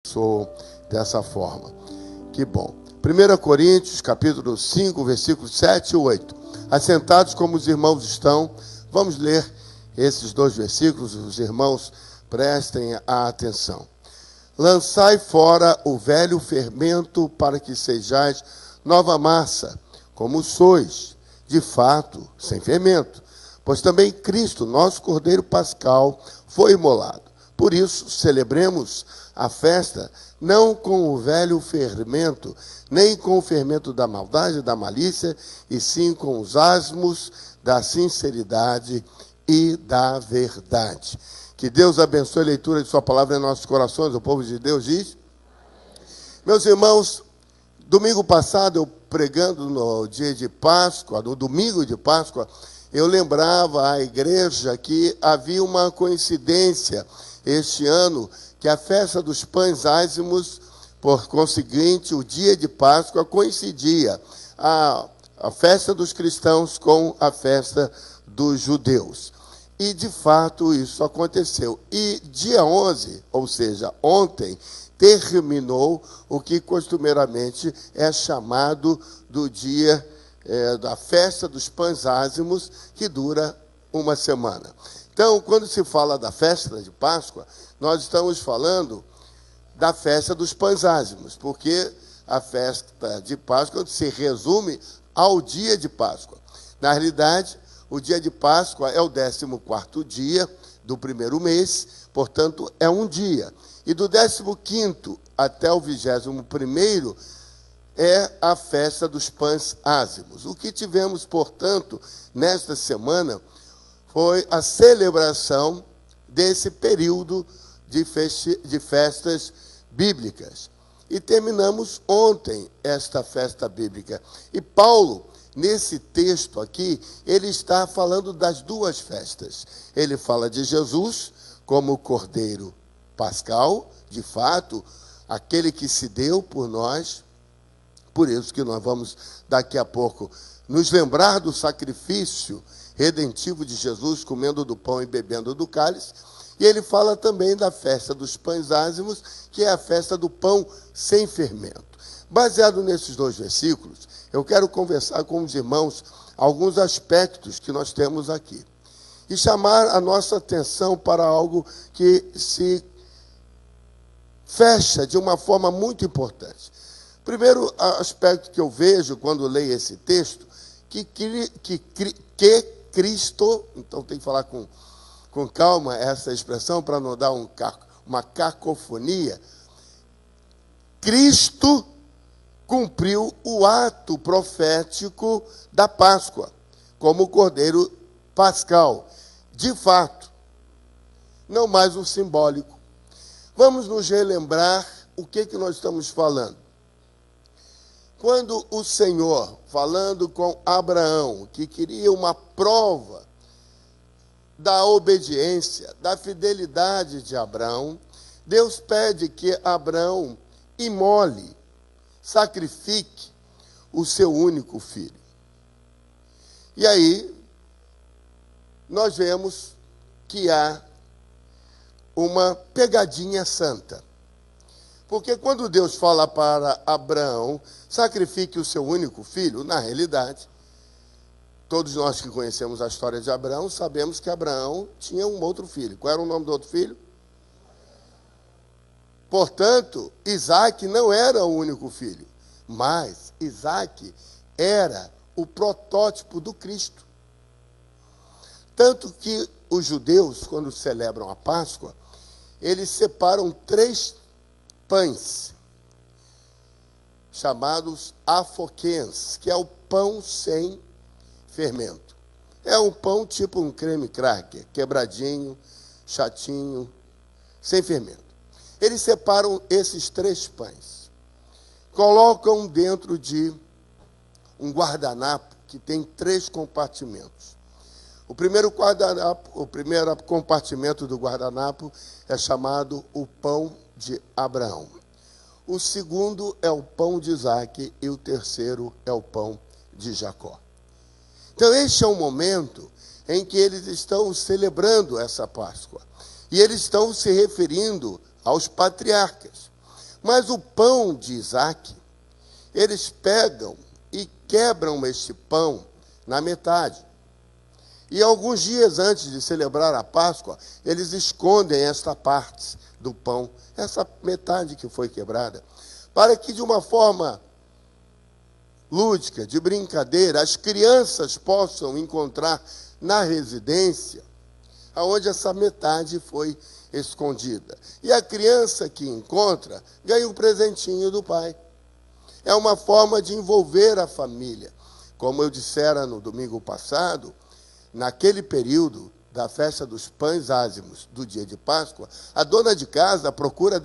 Sou dessa forma. Que bom. 1 Coríntios, capítulo 5, versículos 7 e 8. Assentados como os irmãos estão, vamos ler esses dois versículos, os irmãos prestem a atenção. Lançai fora o velho fermento para que sejais nova massa, como sois, de fato, sem fermento. Pois também Cristo, nosso Cordeiro Pascal, foi imolado. Por isso, celebremos a festa, não com o velho fermento, nem com o fermento da maldade e da malícia, e sim com os asmos da sinceridade e da verdade. Que Deus abençoe a leitura de sua palavra em nossos corações. O povo de Deus diz. Meus irmãos, domingo passado, eu pregando no dia de Páscoa, no domingo de Páscoa, eu lembrava à igreja que havia uma coincidência este ano, que a festa dos pães ázimos, por conseguinte, o dia de Páscoa coincidia a festa dos cristãos com a festa dos judeus. E, de fato, isso aconteceu. E dia 11, ou seja, ontem, terminou o que costumeiramente é chamado do dia da festa dos pães ázimos, que dura uma semana. Então, quando se fala da festa de Páscoa, nós estamos falando da festa dos pães ázimos, porque a festa de Páscoa se resume ao dia de Páscoa. Na realidade, o dia de Páscoa é o 14º dia do primeiro mês, portanto, é um dia. E do 15º até o 21º é a festa dos pães ázimos. O que tivemos, portanto, nesta semana foi a celebração desse período de festas bíblicas. E terminamos ontem esta festa bíblica. E Paulo, nesse texto aqui, ele está falando das duas festas. Ele fala de Jesus como o Cordeiro Pascal, de fato, aquele que se deu por nós. Por isso que nós vamos, daqui a pouco, nos lembrar do sacrifício redentivo de Jesus, comendo do pão e bebendo do cálice. E ele fala também da festa dos pães ázimos, que é a festa do pão sem fermento. Baseado nesses dois versículos, eu quero conversar com os irmãos alguns aspectos que nós temos aqui. E chamar a nossa atenção para algo que se fecha de uma forma muito importante. Primeiro aspecto que eu vejo quando leio esse texto, que Cristo, então tem que falar com calma essa expressão para não dar uma cacofonia, Cristo cumpriu o ato profético da Páscoa, como o Cordeiro Pascal, de fato, não mais o simbólico. Vamos nos relembrar o que nós estamos falando. Quando o Senhor, falando com Abraão, que queria uma prova da obediência, da fidelidade de Abraão, Deus pede que Abraão imole, sacrifique o seu único filho. E aí, nós vemos que há uma pegadinha santa. Porque quando Deus fala para Abraão, sacrifique o seu único filho, na realidade, todos nós que conhecemos a história de Abraão, sabemos que Abraão tinha um outro filho. Qual era o nome do outro filho? Portanto, Isaac não era o único filho, mas Isaac era o protótipo do Cristo. Tanto que os judeus, quando celebram a Páscoa, eles separam 3 pães, chamados afoquens, que é o pão sem fermento. É um pão tipo um creme cracker, quebradinho, chatinho, sem fermento. Eles separam esses 3 pães, colocam dentro de um guardanapo que tem 3 compartimentos. O primeiro compartimento do guardanapo é chamado o pão de Abraão. O segundo é o pão de Isaac e o terceiro é o pão de Jacó. Então, este é um momento em que eles estão celebrando essa Páscoa. E eles estão se referindo aos patriarcas. Mas o pão de Isaque, eles pegam e quebram este pão na metade. E alguns dias antes de celebrar a Páscoa, eles escondem esta parte do pão, essa metade que foi quebrada, para que de uma forma lúdica, de brincadeira, as crianças possam encontrar na residência aonde essa metade foi escondida. E a criança que encontra ganha um presentinho do pai. É uma forma de envolver a família. Como eu dissera no domingo passado, naquele período da festa dos pães ázimos, do dia de Páscoa, a dona de casa procura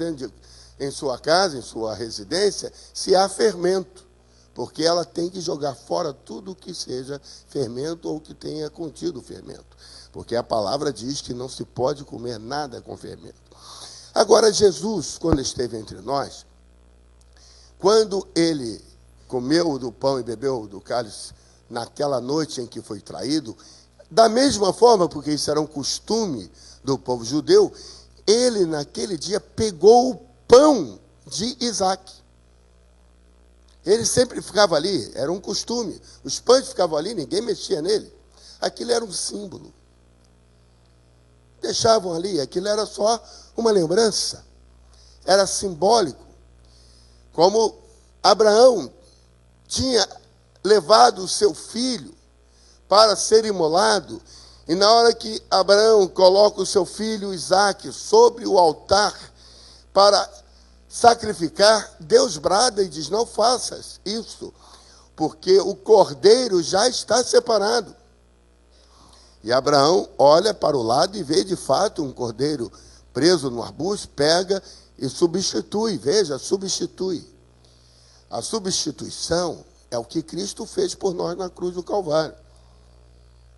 em sua casa, em sua residência, se há fermento, porque ela tem que jogar fora tudo que seja fermento ou que tenha contido fermento, porque a palavra diz que não se pode comer nada com fermento. Agora, Jesus, quando esteve entre nós, quando ele comeu do pão e bebeu do cálice naquela noite em que foi traído, da mesma forma, porque isso era um costume do povo judeu, ele naquele dia pegou o pão de Isaque. Ele sempre ficava ali, era um costume. Os pães ficavam ali, ninguém mexia nele. Aquilo era um símbolo. Deixavam ali, aquilo era só uma lembrança. Era simbólico. Como Abraão tinha levado o seu filho para ser imolado, e na hora que Abraão coloca o seu filho Isaque sobre o altar para sacrificar, Deus brada e diz: não faças isso, porque o cordeiro já está separado. E Abraão olha para o lado e vê de fato um cordeiro preso no arbusto, pega e substitui, veja, substitui. A substituição é o que Cristo fez por nós na cruz do Calvário.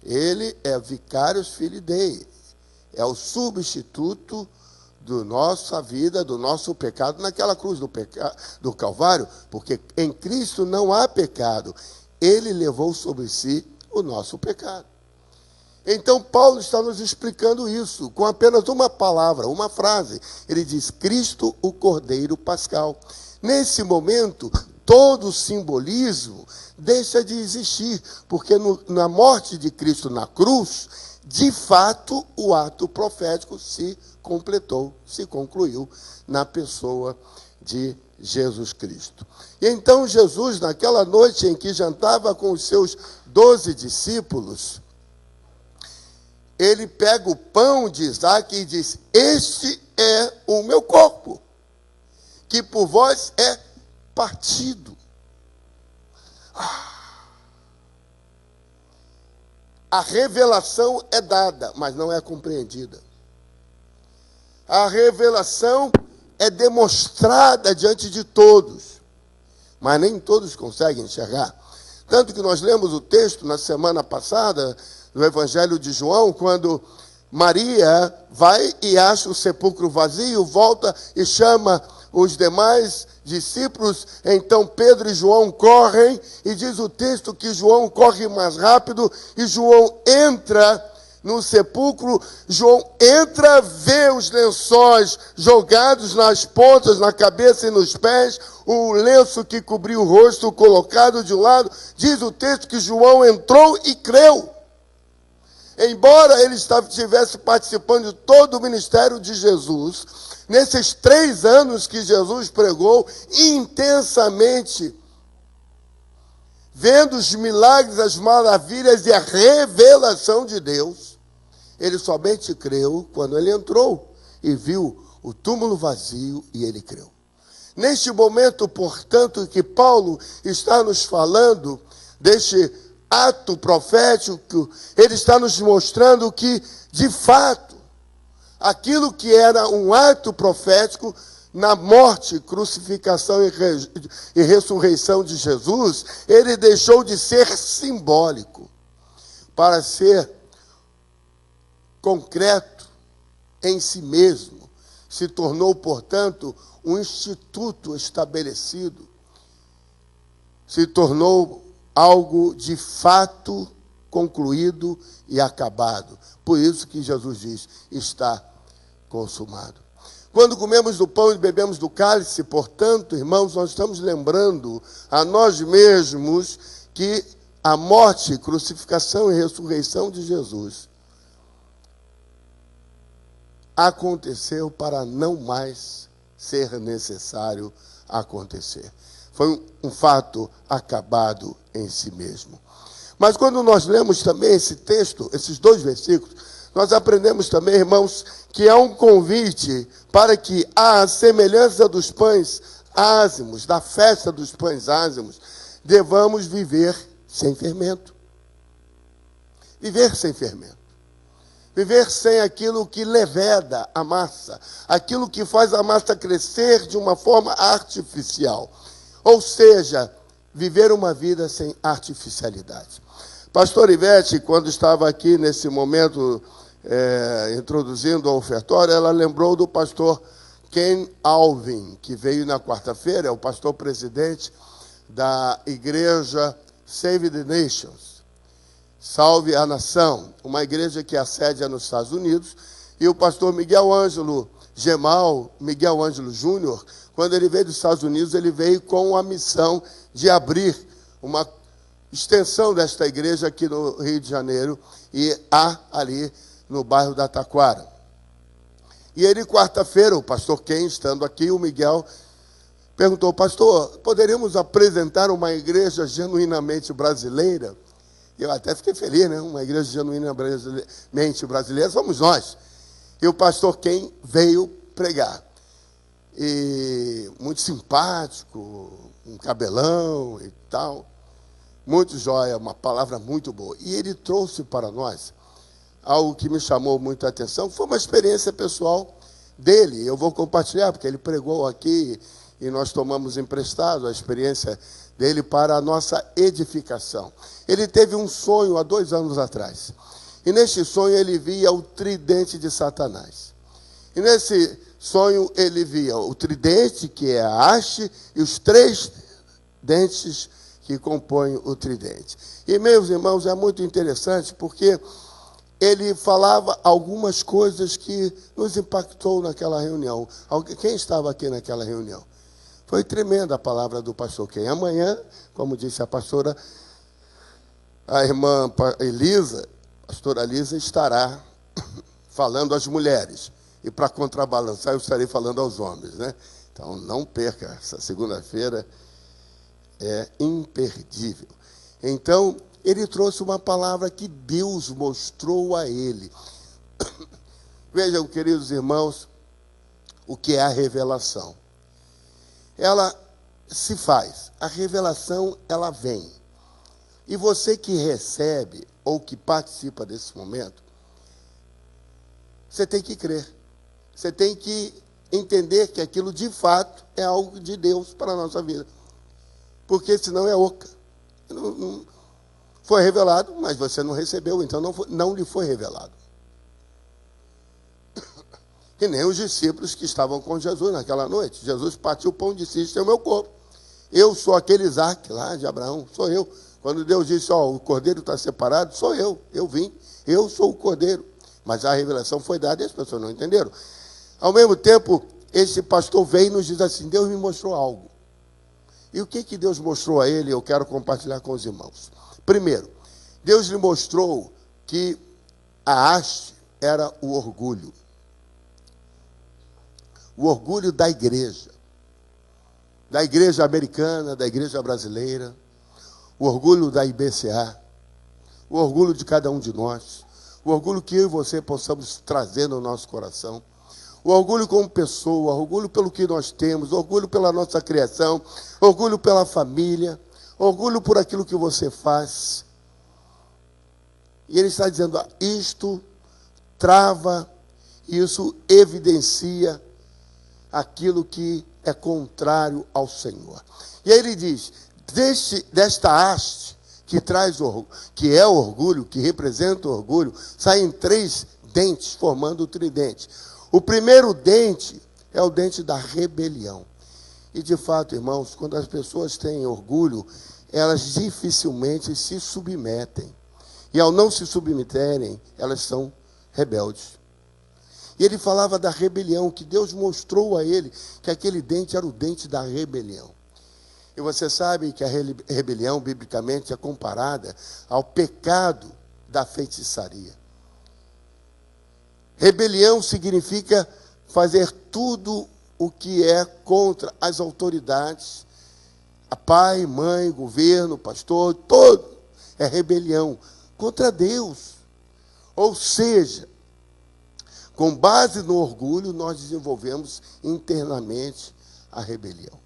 Ele é vicários filho dei, é o substituto da nossa vida, do nosso pecado, naquela cruz do Calvário, porque em Cristo não há pecado. Ele levou sobre si o nosso pecado. Então, Paulo está nos explicando isso, com apenas uma palavra, uma frase. Ele diz: Cristo, o Cordeiro Pascal. Nesse momento, todo o simbolismo deixa de existir, porque na morte de Cristo na cruz, de fato, o ato profético se completou, se concluiu na pessoa de Jesus Cristo. E então Jesus, naquela noite em que jantava com os seus 12 discípulos, ele pega o pão de Isaque e diz: este é o meu corpo, que por vós é partido. A revelação é dada, mas não é compreendida. A revelação é demonstrada diante de todos, mas nem todos conseguem enxergar. Tanto que nós lemos o texto na semana passada, no Evangelho de João, quando Maria vai e acha o sepulcro vazio, volta e chama os demais discípulos. Então Pedro e João correm, e diz o texto que João corre mais rápido, e João entra no sepulcro. João entra, vê os lençóis jogados nas pontas, na cabeça e nos pés, o lenço que cobriu o rosto colocado de um lado. Diz o texto que João entrou e creu. Embora ele estivesse participando de todo o ministério de Jesus, nesses 3 anos que Jesus pregou intensamente, vendo os milagres, as maravilhas e a revelação de Deus, ele somente creu quando ele entrou e viu o túmulo vazio, e ele creu. Neste momento, portanto, que Paulo está nos falando deste ato profético, ele está nos mostrando que, de fato, aquilo que era um ato profético na morte, crucificação e ressurreição de Jesus, ele deixou de ser simbólico para ser concreto em si mesmo. Se tornou, portanto, um instituto estabelecido. Se tornou algo de fato concluído e acabado. Por isso que Jesus diz: está consumado. Quando comemos do pão e bebemos do cálice, portanto, irmãos, nós estamos lembrando a nós mesmos que a morte, crucificação e ressurreição de Jesus aconteceu para não mais ser necessário acontecer. Foi um fato acabado em si mesmo. Mas quando nós lemos também esse texto, esses 2 versículos, nós aprendemos também, irmãos, que é um convite para que, à semelhança dos pães ázimos, da festa dos pães ázimos, devamos viver sem fermento. Viver sem fermento. Viver sem aquilo que leveda a massa, aquilo que faz a massa crescer de uma forma artificial. Ou seja, viver uma vida sem artificialidade. Pastor Ivete, quando estava aqui nesse momento introduzindo a ofertória, ela lembrou do pastor Ken Alvin, que veio na quarta-feira, é o pastor presidente da igreja Save the Nations, Salve a Nação, uma igreja que assedia nos Estados Unidos, e o pastor Miguel Ângelo Júnior, quando ele veio dos Estados Unidos, ele veio com a missão de abrir uma extensão desta igreja aqui no Rio de Janeiro, e há ali no bairro da Taquara. E ele, quarta-feira, o pastor Ken, estando aqui, o Miguel perguntou: pastor, poderíamos apresentar uma igreja genuinamente brasileira? E eu até fiquei feliz, né? Uma igreja genuinamente brasileira, somos nós. E o pastor Ken veio pregar. E muito simpático, um cabelão e tal. Muito jóia, uma palavra muito boa. E ele trouxe para nós algo que me chamou muita atenção. Foi uma experiência pessoal dele. Eu vou compartilhar, porque ele pregou aqui e nós tomamos emprestado a experiência dele para a nossa edificação. Ele teve um sonho há 2 anos atrás. E neste sonho ele via o tridente de Satanás. E nesse sonho ele via o tridente, que é a haste, e os 3 dentes que compõem o tridente. E, meus irmãos, é muito interessante porque ele falava algumas coisas que nos impactou naquela reunião. Quem estava aqui naquela reunião? Foi tremenda a palavra do pastor Ken. Amanhã, como disse a pastora, a irmã Elisa, a pastora Elisa, estará falando às mulheres. E para contrabalançar, eu estarei falando aos homens, né? Então, não perca, essa segunda-feira é imperdível. Então, ele trouxe uma palavra que Deus mostrou a ele. Vejam, queridos irmãos, o que é a revelação. Ela se faz, a revelação ela vem. E você que recebe ou que participa desse momento, você tem que crer. Você tem que entender que aquilo de fato é algo de Deus para a nossa vida. Porque senão é oca. Não foi revelado, mas você não recebeu, então não lhe foi revelado. E nem os discípulos que estavam com Jesus naquela noite. Jesus partiu o pão e disse: "Este é o meu corpo. Eu sou aquele Isaac lá de Abraão, sou eu." Quando Deus disse: o cordeiro está separado, sou eu vim, eu sou o cordeiro. Mas a revelação foi dada e as pessoas não entenderam. Ao mesmo tempo, esse pastor veio e nos diz assim: Deus me mostrou algo. E o que Deus mostrou a ele, eu quero compartilhar com os irmãos. Primeiro, Deus lhe mostrou que a haste era o orgulho. O orgulho da igreja americana, da igreja brasileira, o orgulho da IBCA, o orgulho de cada um de nós, o orgulho que eu e você possamos trazer no nosso coração, o orgulho como pessoa, o orgulho pelo que nós temos, o orgulho pela nossa criação, o orgulho pela família, o orgulho por aquilo que você faz. E ele está dizendo: isto trava, isso evidencia aquilo que é contrário ao Senhor. E aí ele diz: desta haste que traz que é o orgulho, que representa o orgulho, saem 3 dentes formando o tridente. O primeiro dente é o dente da rebelião. E de fato, irmãos, quando as pessoas têm orgulho, elas dificilmente se submetem. E ao não se submeterem, elas são rebeldes. E ele falava da rebelião, que Deus mostrou a ele que aquele dente era o dente da rebelião. E você sabe que a rebelião, biblicamente, é comparada ao pecado da feitiçaria. Rebelião significa fazer tudo o que é contra as autoridades, a pai, mãe, governo, pastor, todo é rebelião contra Deus. Ou seja, com base no orgulho, nós desenvolvemos internamente a rebelião.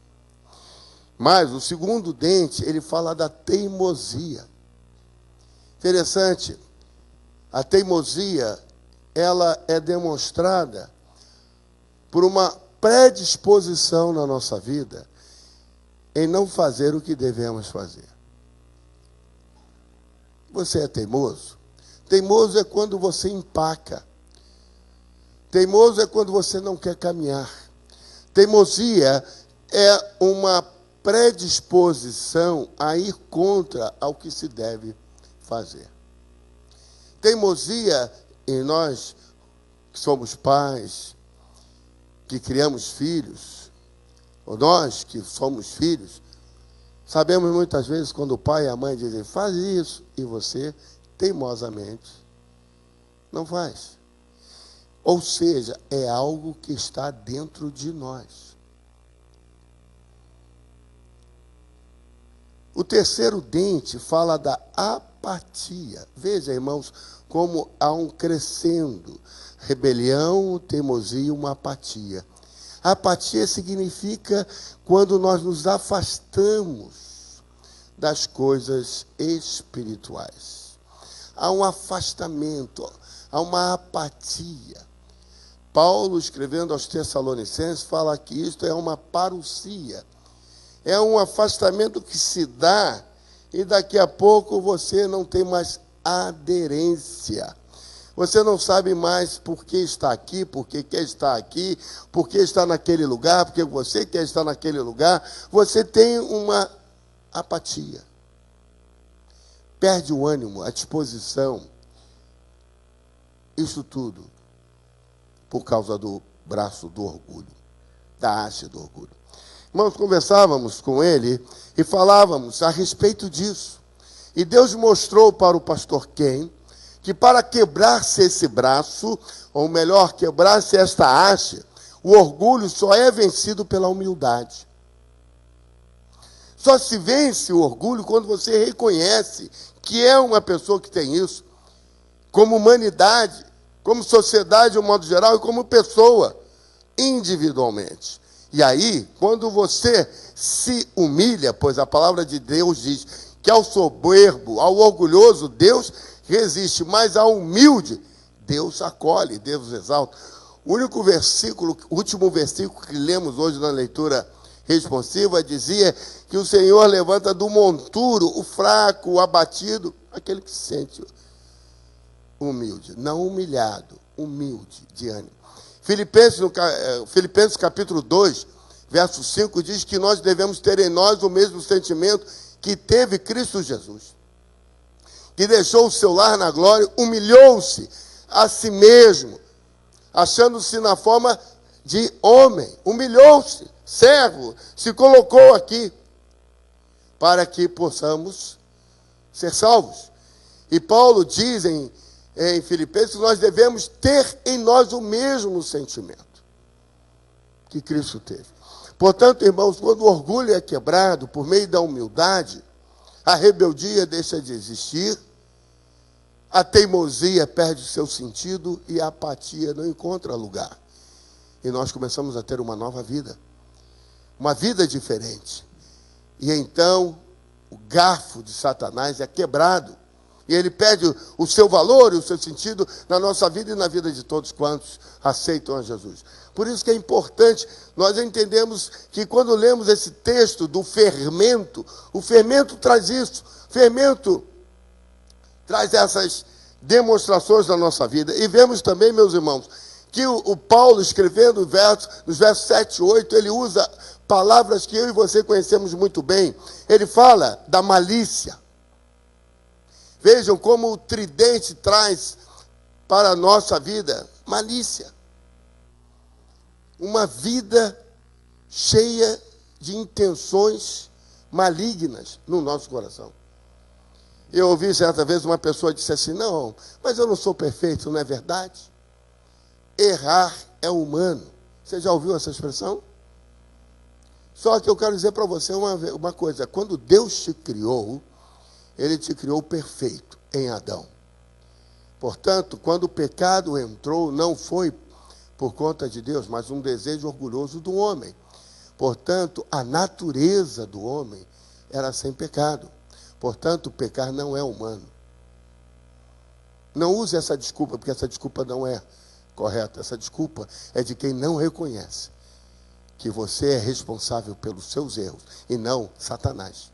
Mas o segundo dente, ele fala da teimosia. Interessante, a teimosia, ela é demonstrada por uma predisposição na nossa vida em não fazer o que devemos fazer. Você é teimoso? Teimoso é quando você empaca. Teimoso é quando você não quer caminhar. Teimosia é uma predisposição a ir contra ao que se deve fazer. Teimosia em nós, que somos pais, que criamos filhos, ou nós que somos filhos, sabemos muitas vezes quando o pai e a mãe dizem, faz isso, e você, teimosamente, não faz. Ou seja, é algo que está dentro de nós. O terceiro dente fala da apatia. Veja, irmãos, como há um crescendo. Rebelião, teimosia e uma apatia. A apatia significa quando nós nos afastamos das coisas espirituais. Há um afastamento, há uma apatia. Paulo, escrevendo aos Tessalonicenses, fala que isto é uma parousia. É um afastamento que se dá e daqui a pouco você não tem mais aderência. Você não sabe mais por que está aqui, por que quer estar aqui, por que está naquele lugar, porque você quer estar naquele lugar. Você tem uma apatia. Perde o ânimo, a disposição. Isso tudo por causa do braço do orgulho, da haste do orgulho. Irmãos, conversávamos com ele e falávamos a respeito disso. E Deus mostrou para o pastor Ken que para quebrar-se esse braço, ou melhor, quebrar-se esta haste, o orgulho só é vencido pela humildade. Só se vence o orgulho quando você reconhece que é uma pessoa que tem isso, como humanidade, como sociedade de um modo geral e como pessoa, individualmente. E aí, quando você se humilha, pois a palavra de Deus diz que ao soberbo, ao orgulhoso, Deus resiste, mas ao humilde, Deus acolhe, Deus exalta. O último versículo que lemos hoje na leitura responsiva, dizia que o Senhor levanta do monturo o fraco, o abatido, aquele que se sente humilde, não humilhado, humilde de ânimo. Filipenses capítulo 2, verso 5, diz que nós devemos ter em nós o mesmo sentimento que teve Cristo Jesus, que deixou o seu lar na glória, humilhou-se a si mesmo, achando-se na forma de homem, humilhou-se, servo, se colocou aqui, para que possamos ser salvos. E Paulo diz em Filipenses que nós devemos ter em nós o mesmo sentimento que Cristo teve. Portanto, irmãos, quando o orgulho é quebrado por meio da humildade, a rebeldia deixa de existir, a teimosia perde o seu sentido e a apatia não encontra lugar. E nós começamos a ter uma nova vida, uma vida diferente. E então, o garfo de Satanás é quebrado. E ele perde o seu valor e o seu sentido na nossa vida e na vida de todos quantos aceitam a Jesus. Por isso que é importante nós entendermos que quando lemos esse texto do fermento, o fermento traz isso. O fermento traz essas demonstrações da nossa vida. E vemos também, meus irmãos, que o Paulo, escrevendo nos versos 7 e 8, ele usa palavras que eu e você conhecemos muito bem. Ele fala da malícia. Vejam como o tridente traz para a nossa vida malícia. uma vida cheia de intenções malignas no nosso coração. Eu ouvi certa vez uma pessoa disse assim: não, mas eu não sou perfeito, não é verdade? Errar é humano. Você já ouviu essa expressão? Só que eu quero dizer para você uma coisa: quando Deus te criou, Ele te criou perfeito em Adão. Portanto, quando o pecado entrou, não foi por conta de Deus, mas um desejo orgulhoso do homem. Portanto, a natureza do homem era sem pecado. Portanto, pecar não é humano. Não use essa desculpa, porque essa desculpa não é correta. Essa desculpa é de quem não reconhece que você é responsável pelos seus erros e não Satanás.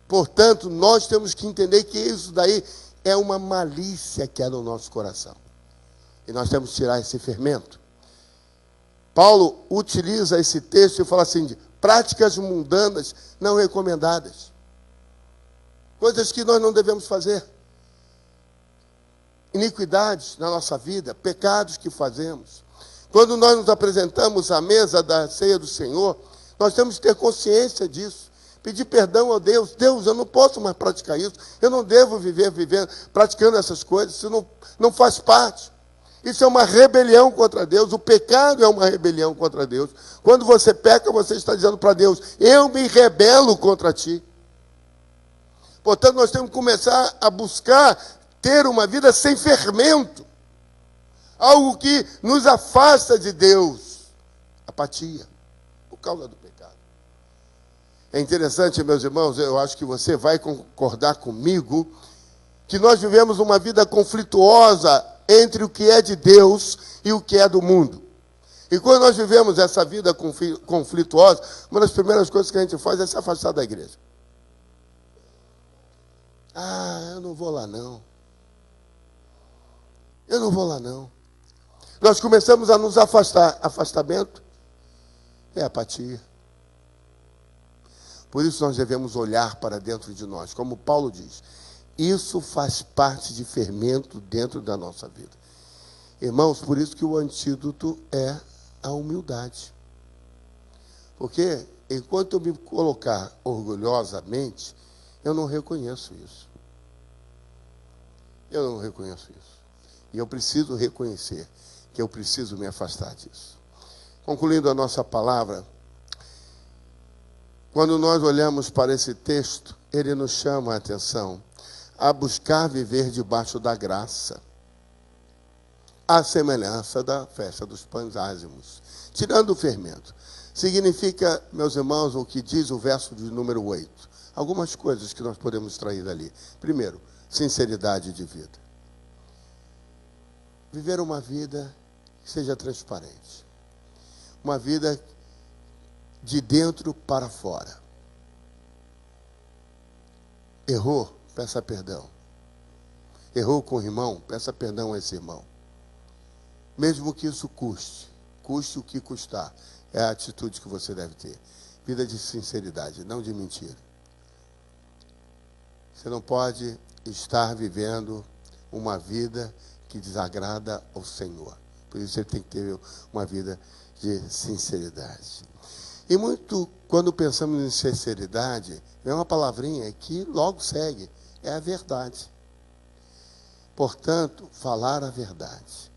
Portanto, nós temos que entender que isso daí é uma malícia que há no nosso coração. E nós temos que tirar esse fermento. Paulo utiliza esse texto e fala assim: de práticas mundanas não recomendadas. Coisas que nós não devemos fazer. Iniquidades na nossa vida, pecados que fazemos. Quando nós nos apresentamos à mesa da ceia do Senhor, nós temos que ter consciência disso. Pedir perdão a Deus. Deus, eu não posso mais praticar isso. Eu não devo viver praticando essas coisas. Isso não faz parte. Isso é uma rebelião contra Deus. O pecado é uma rebelião contra Deus. Quando você peca, você está dizendo para Deus: eu me rebelo contra ti. Portanto, nós temos que começar a buscar ter uma vida sem fermento. Algo que nos afasta de Deus. Apatia. Por causa do pecado. É interessante, meus irmãos, eu acho que você vai concordar comigo, que nós vivemos uma vida conflituosa entre o que é de Deus e o que é do mundo. E quando nós vivemos essa vida conflituosa, uma das primeiras coisas que a gente faz é se afastar da igreja. Ah, eu não vou lá não. Eu não vou lá não. Nós começamos a nos afastar. Afastamento é apatia. Por isso nós devemos olhar para dentro de nós. Como Paulo diz, isso faz parte de fermento dentro da nossa vida. Irmãos, por isso que o antídoto é a humildade. Porque enquanto eu me colocar orgulhosamente, eu não reconheço isso. Eu não reconheço isso. E eu preciso reconhecer que eu preciso me afastar disso. Concluindo a nossa palavra, quando nós olhamos para esse texto, ele nos chama a atenção a buscar viver debaixo da graça, à semelhança da festa dos pães ázimos, tirando o fermento. Significa, meus irmãos, o que diz o verso de número 8. Algumas coisas que nós podemos extrair dali. Primeiro, sinceridade de vida. Viver uma vida que seja transparente. Uma vida de dentro para fora. Errou, peça perdão. Errou com o irmão, peça perdão a esse irmão. Mesmo que isso custe o que custar, é a atitude que você deve ter. Vida de sinceridade, não de mentira. Você não pode estar vivendo uma vida que desagrada ao Senhor. Por isso você tem que ter uma vida de sinceridade. E muito, quando pensamos em sinceridade, é uma palavrinha que logo segue, é a verdade. Portanto, falar a verdade.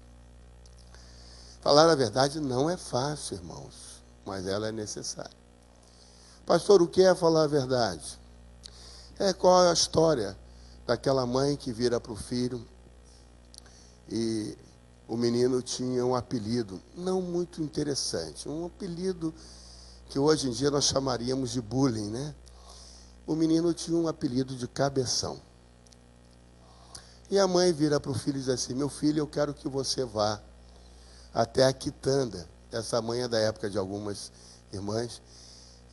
Falar a verdade não é fácil, irmãos, mas ela é necessária. Pastor, o que é falar a verdade? Qual é a história daquela mãe que vira para o filho e o menino tinha um apelido não muito interessante, um apelido que hoje em dia nós chamaríamos de bullying, né? O menino tinha um apelido de Cabeção. E a mãe vira para o filho e diz assim: meu filho, eu quero que você vá até a quitanda. Essa mãe é da época de algumas irmãs.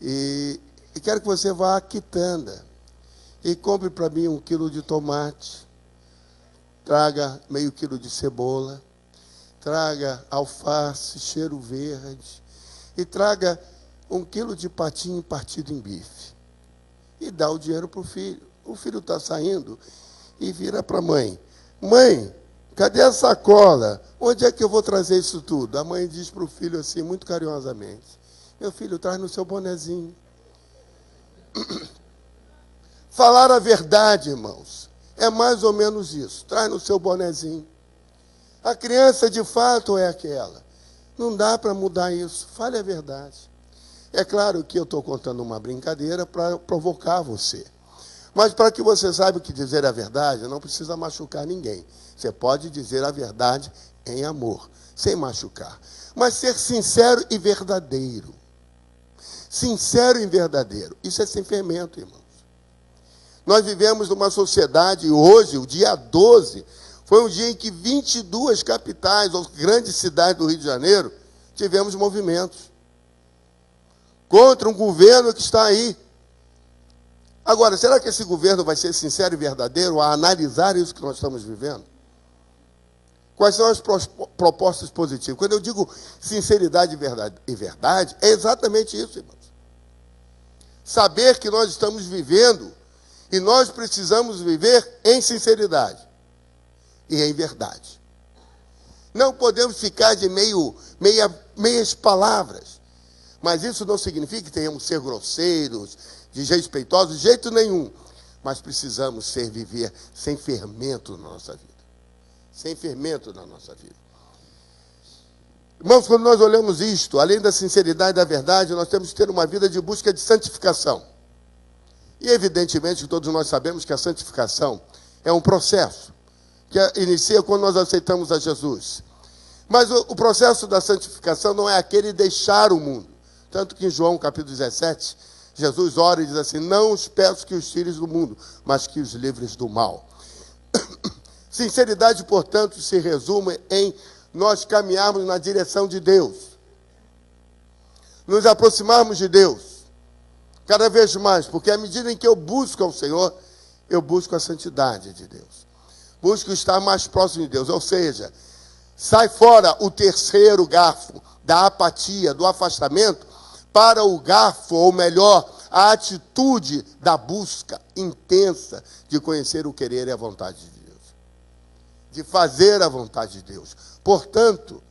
E quero que você vá à quitanda e compre para mim 1 quilo de tomate, traga meio quilo de cebola, traga alface, cheiro verde, e traga 1 quilo de patinho partido em bife. E dá o dinheiro para o filho. O filho está saindo e vira para a mãe: mãe, cadê a sacola? Onde é que eu vou trazer isso tudo? A mãe diz para o filho assim, muito carinhosamente, meu filho, traz no seu bonezinho. Falar a verdade, irmãos, é mais ou menos isso. Traz no seu bonezinho. A criança, de fato, é aquela. Não dá para mudar isso. Fale a verdade. É claro que eu estou contando uma brincadeira para provocar você. Mas para que você saiba que dizer a verdade, não precisa machucar ninguém. Você pode dizer a verdade em amor, sem machucar. Mas ser sincero e verdadeiro. Sincero e verdadeiro. Isso é sem fermento, irmãos. Nós vivemos numa sociedade, hoje, o dia 12, foi um dia em que 22 capitais, ou grandes cidades do Rio de Janeiro, tivemos movimentos contra um governo que está aí. Agora, será que esse governo vai ser sincero e verdadeiro a analisar isso que nós estamos vivendo? Quais são as propostas positivas? Quando eu digo sinceridade e verdade, é exatamente isso, irmãos. Saber que nós estamos vivendo e nós precisamos viver em sinceridade e em verdade. Não podemos ficar de meias palavras. Mas isso não significa que tenhamos que ser grosseiros, desrespeitosos, de jeito nenhum. Mas precisamos viver sem fermento na nossa vida. Sem fermento na nossa vida. Irmãos, quando nós olhamos isto, além da sinceridade e da verdade, nós temos que ter uma vida de busca de santificação. E evidentemente todos nós sabemos que a santificação é um processo que inicia quando nós aceitamos a Jesus. Mas o processo da santificação não é aquele deixar o mundo. Tanto que em João capítulo 17, Jesus ora e diz assim, não os peço que os tires do mundo, mas que os livres do mal. Sinceridade, portanto, se resume em nós caminharmos na direção de Deus. Nos aproximarmos de Deus. Cada vez mais, porque à medida em que eu busco ao Senhor, eu busco a santidade de Deus. Busco estar mais próximo de Deus. Ou seja, sai fora o terceiro garfo da apatia, do afastamento, para o garfo, ou melhor, a atitude da busca intensa de conhecer o querer e a vontade de Deus. De fazer a vontade de Deus. Portanto,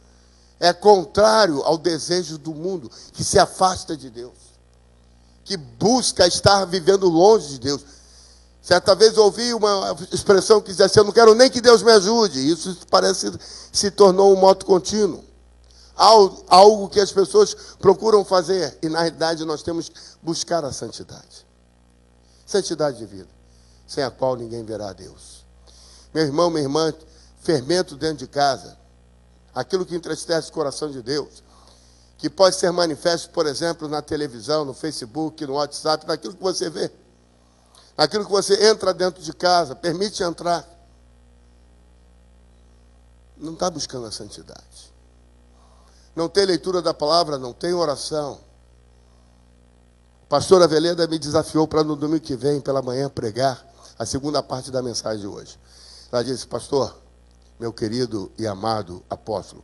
é contrário ao desejo do mundo, que se afasta de Deus. Que busca estar vivendo longe de Deus. Certa vez ouvi uma expressão que dizia assim, eu não quero nem que Deus me ajude. Isso parece se tornou um moto contínuo. Algo que as pessoas procuram fazer. E na realidade nós temos que buscar a santidade. Santidade de vida. Sem a qual ninguém verá a Deus. Meu irmão, minha irmã, fermento dentro de casa. Aquilo que entristece o coração de Deus. Que pode ser manifesto, por exemplo, na televisão, no Facebook, no WhatsApp, naquilo que você vê. Naquilo que você entra dentro de casa, permite entrar. Não está buscando a santidade. Não tem leitura da palavra, não tem oração. A pastora Veleda me desafiou para no domingo que vem, pela manhã, pregar a segunda parte da mensagem de hoje. Ela disse, pastor, meu querido e amado apóstolo,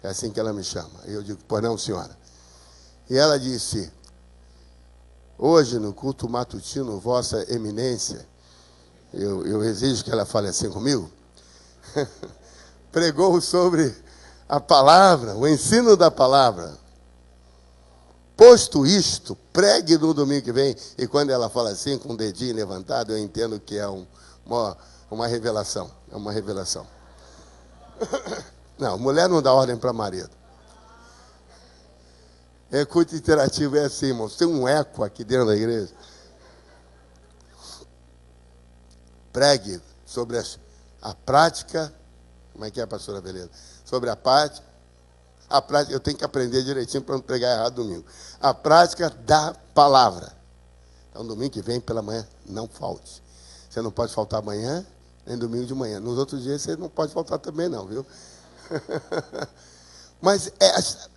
é assim que ela me chama. E eu digo, pois não, senhora. E ela disse, hoje no culto matutino, vossa eminência, eu exijo que ela fale assim comigo, pregou sobre a palavra, o ensino da palavra. Posto isto, pregue no domingo que vem. E quando ela fala assim, com o dedinho levantado, eu entendo que é uma revelação. É uma revelação. Não, mulher não dá ordem para marido. É culto interativo, é assim, irmãos. Tem um eco aqui dentro da igreja. Pregue sobre a prática. Como é que é, pastora Beleza? Sobre a prática. Eu tenho que aprender direitinho para não pregar errado domingo. A prática da palavra. Então, domingo que vem, pela manhã, não falte. Você não pode faltar amanhã, nem domingo de manhã. Nos outros dias, você não pode faltar também, não, viu? Mas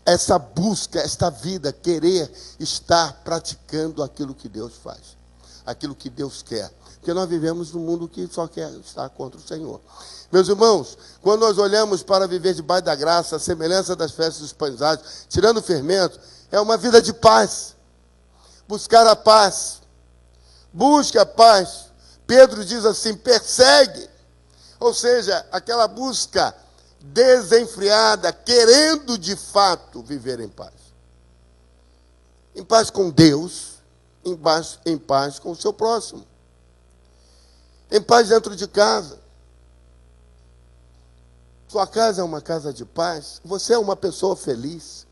essa busca, esta vida, querer estar praticando aquilo que Deus faz, aquilo que Deus quer, porque nós vivemos num mundo que só quer estar contra o Senhor. Meus irmãos, quando nós olhamos para viver debaixo da graça, a semelhança das festas dos pães asmos, tirando o fermento, é uma vida de paz, buscar a paz, busque a paz. Pedro diz assim, persegue. Ou seja, aquela busca desenfreada, querendo de fato viver em paz. Em paz com Deus, em paz com o seu próximo. Em paz dentro de casa. Sua casa é uma casa de paz. Você é uma pessoa feliz.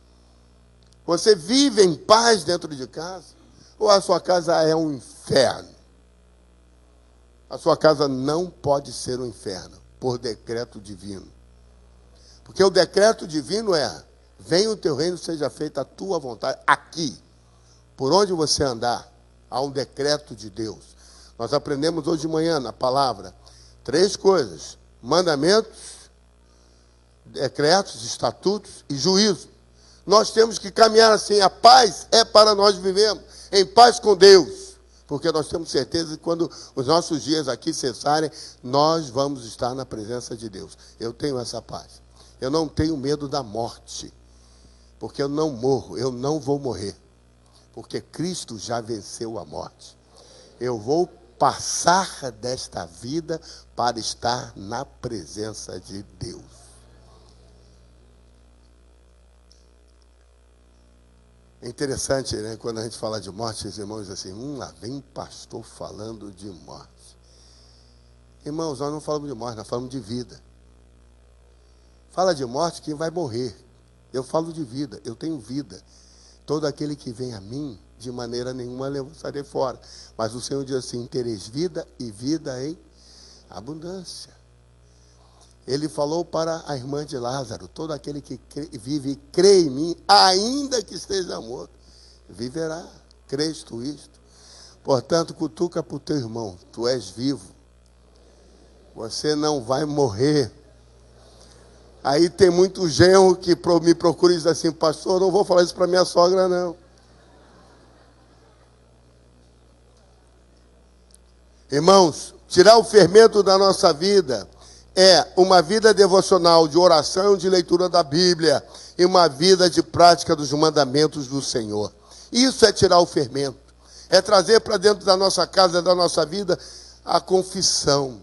Você vive em paz dentro de casa. Ou a sua casa é um inferno? A sua casa não pode ser um inferno, por decreto divino. Porque o decreto divino é: venha o teu reino, seja feita a tua vontade. Aqui, por onde você andar, há um decreto de Deus. Nós aprendemos hoje de manhã na palavra 3 coisas: mandamentos, decretos, estatutos e juízo. Nós temos que caminhar assim. A paz é para nós vivermos em paz com Deus. Porque nós temos certeza que quando os nossos dias aqui cessarem, nós vamos estar na presença de Deus. Eu tenho essa paz. Eu não tenho medo da morte. Porque eu não morro, eu não vou morrer. Porque Cristo já venceu a morte. Eu vou passar desta vida para estar na presença de Deus. É interessante, né? Quando a gente fala de morte, os irmãos dizem assim: lá vem pastor falando de morte. Irmãos, nós não falamos de morte, nós falamos de vida. Fala de morte quem vai morrer. Eu falo de vida, eu tenho vida. Todo aquele que vem a mim, de maneira nenhuma eu lançarei fora. Mas o Senhor diz assim: tereis vida e vida em abundância. Ele falou para a irmã de Lázaro: todo aquele que vive e crê em mim, ainda que esteja morto, viverá. Crês tu isto? Portanto, cutuca para o teu irmão: tu és vivo. Você não vai morrer. Aí tem muito genro que me procura e diz assim: pastor, não vou falar isso para minha sogra, não. Irmãos, tirar o fermento da nossa vida é uma vida devocional de oração, de leitura da Bíblia e uma vida de prática dos mandamentos do Senhor. Isso é tirar o fermento. É trazer para dentro da nossa casa, da nossa vida, a confissão.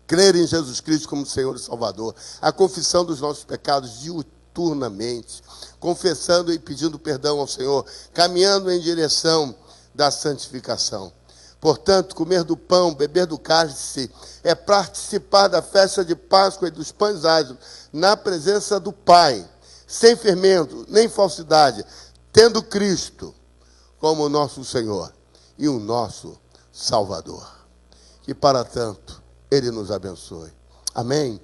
Crer em Jesus Cristo como Senhor e Salvador. A confissão dos nossos pecados diuturnamente. Confessando e pedindo perdão ao Senhor. Caminhando em direção da santificação. Portanto, comer do pão, beber do cálice, é participar da festa de Páscoa e dos pães ázimos, na presença do Pai, sem fermento, nem falsidade, tendo Cristo como nosso Senhor e o nosso Salvador. Que para tanto, Ele nos abençoe. Amém?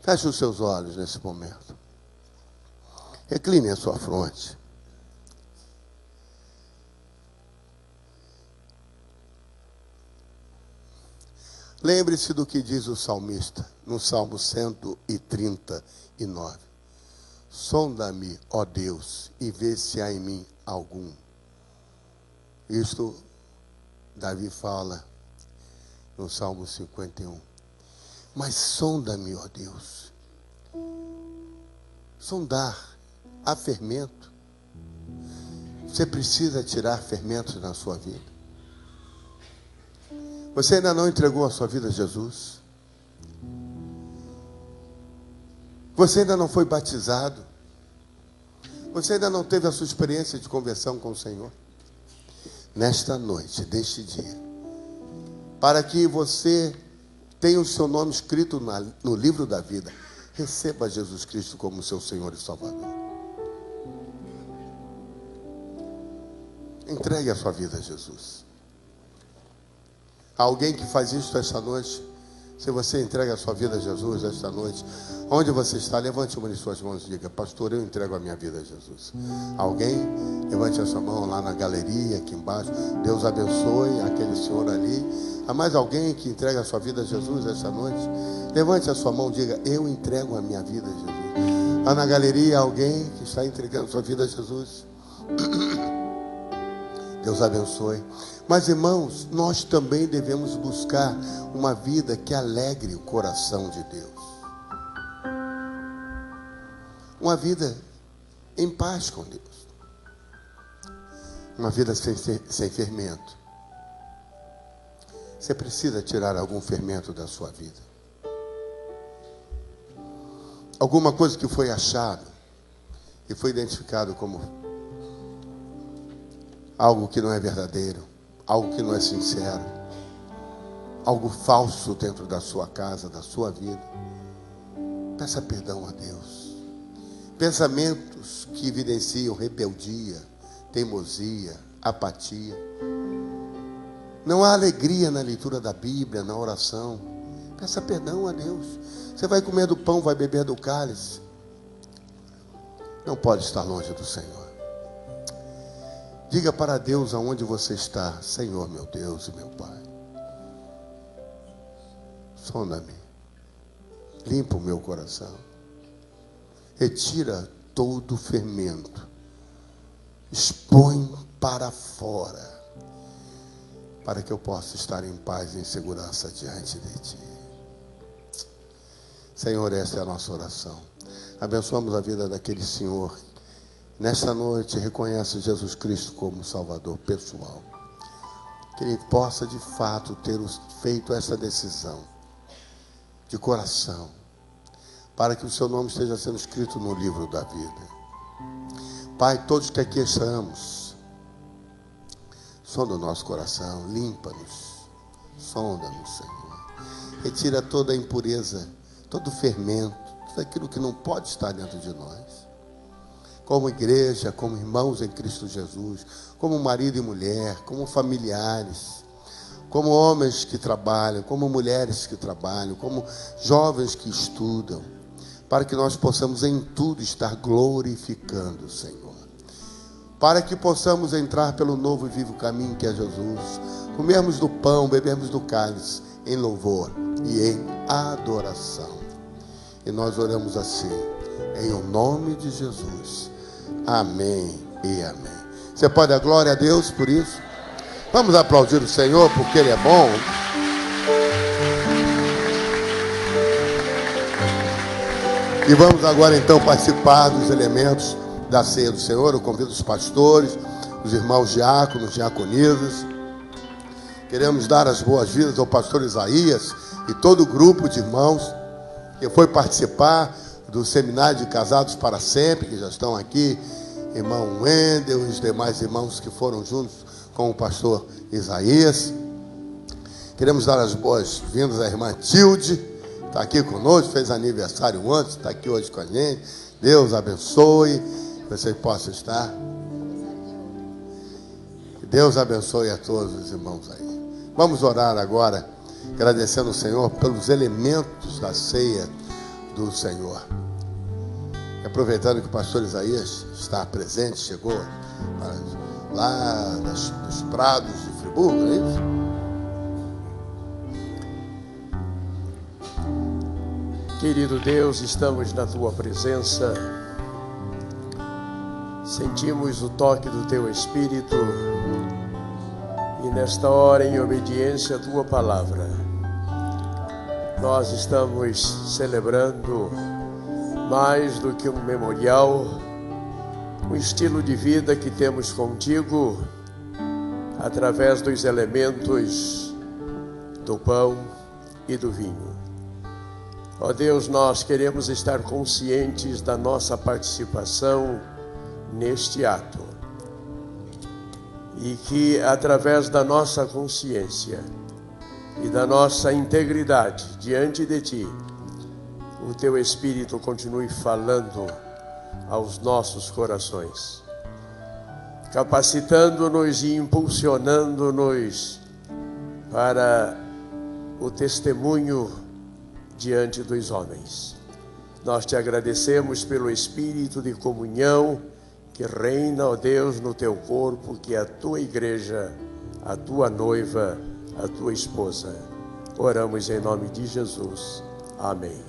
Feche os seus olhos nesse momento. Recline a sua fronte. Lembre-se do que diz o salmista, no Salmo 139. Sonda-me, ó Deus, e vê se há em mim algum. Isto Davi fala no Salmo 51. Mas sonda-me, ó Deus. Sondar, há fermento. Você precisa tirar fermentos na sua vida. Você ainda não entregou a sua vida a Jesus? Você ainda não foi batizado? Você ainda não teve a sua experiência de conversão com o Senhor? Nesta noite, deste dia, para que você tenha o seu nome escrito no livro da vida, receba Jesus Cristo como seu Senhor e Salvador. Entregue a sua vida a Jesus. Alguém que faz isso esta noite? Se você entrega a sua vida a Jesus esta noite, onde você está, levante uma de suas mãos e diga: pastor, eu entrego a minha vida a Jesus. Alguém? Levante a sua mão lá na galeria, aqui embaixo. Deus abençoe aquele senhor ali. Há mais alguém que entrega a sua vida a Jesus esta noite? Levante a sua mão e diga: eu entrego a minha vida a Jesus. Lá na galeria, alguém que está entregando a sua vida a Jesus? Deus abençoe. Mas, irmãos, nós também devemos buscar uma vida que alegre o coração de Deus. Uma vida em paz com Deus. Uma vida sem fermento. Você precisa tirar algum fermento da sua vida. alguma coisa que foi achado e foi identificado como algo que não é verdadeiro, algo que não é sincero, algo falso dentro da sua casa, da sua vida, peça perdão a Deus. Pensamentos que evidenciam rebeldia, teimosia, apatia. Não há alegria na leitura da Bíblia, na oração. Peça perdão a Deus. Você vai comer do pão, vai beber do cálice. Não pode estar longe do Senhor. Diga para Deus aonde você está. Senhor, meu Deus e meu Pai, sonda-me, limpa o meu coração, retira todo o fermento, expõe para fora, para que eu possa estar em paz e em segurança diante de Ti. Senhor, esta é a nossa oração. Abençoamos a vida daquele Senhor nesta noite reconhece Jesus Cristo como Salvador pessoal. Que ele possa de fato ter feito essa decisão de coração, para que o seu nome esteja sendo escrito no livro da vida. Pai, todos que aqui estamos, sonda o nosso coração, limpa-nos, sonda-nos, Senhor. Retira toda a impureza, todo o fermento, tudo aquilo que não pode estar dentro de nós. Como igreja, como irmãos em Cristo Jesus, como marido e mulher, como familiares, como homens que trabalham, como mulheres que trabalham, como jovens que estudam, para que nós possamos em tudo estar glorificando o Senhor. Para que possamos entrar pelo novo e vivo caminho que é Jesus, comermos do pão, bebermos do cálice em louvor e em adoração. E nós oramos assim, em o nome de Jesus. Amém e amém. Você pode dar glória a Deus por isso? Vamos aplaudir o Senhor porque Ele é bom. E vamos agora então participar dos elementos da ceia do Senhor. Eu convido os pastores, os irmãos diáconos, diaconisas. Queremos dar as boas-vindas ao pastor Isaías e todo o grupo de irmãos que foi participar do seminário de Casados para Sempre, que já estão aqui, irmão Wendel e os demais irmãos que foram juntos com o pastor Isaías. Queremos dar as boas-vindas à irmã Tilde, está aqui conosco, fez aniversário antes, está aqui hoje com a gente. Deus abençoe, que você possa estar. Deus abençoe a todos os irmãos aí. Vamos orar agora, agradecendo ao Senhor pelos elementos da ceia do Senhor. Aproveitando que o pastor Isaías está presente, chegou lá dos Prados de Friburgo, não é isso? Querido Deus, estamos na Tua presença, sentimos o toque do Teu Espírito e nesta hora, em obediência à Tua Palavra, nós estamos celebrando mais do que um memorial, um estilo de vida que temos contigo através dos elementos do pão e do vinho. Ó Deus, nós queremos estar conscientes da nossa participação neste ato e que através da nossa consciência e da nossa integridade diante de Ti, o Teu Espírito continue falando aos nossos corações, capacitando-nos e impulsionando-nos para o testemunho diante dos homens. Nós Te agradecemos pelo Espírito de comunhão que reina, ó Deus, no Teu corpo, que é a Tua igreja, a Tua noiva, a Tua esposa. Oramos em nome de Jesus. Amém.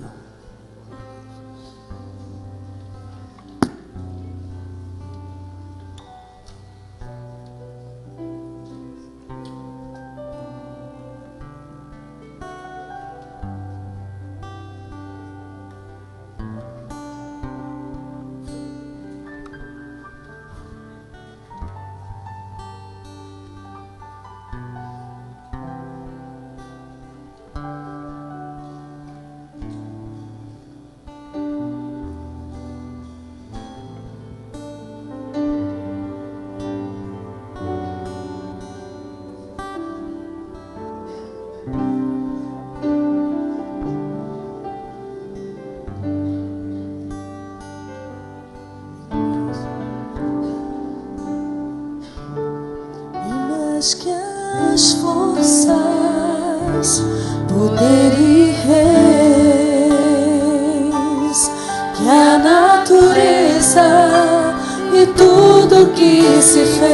mais que as forças, poder e reis, que a natureza e tudo que se fez,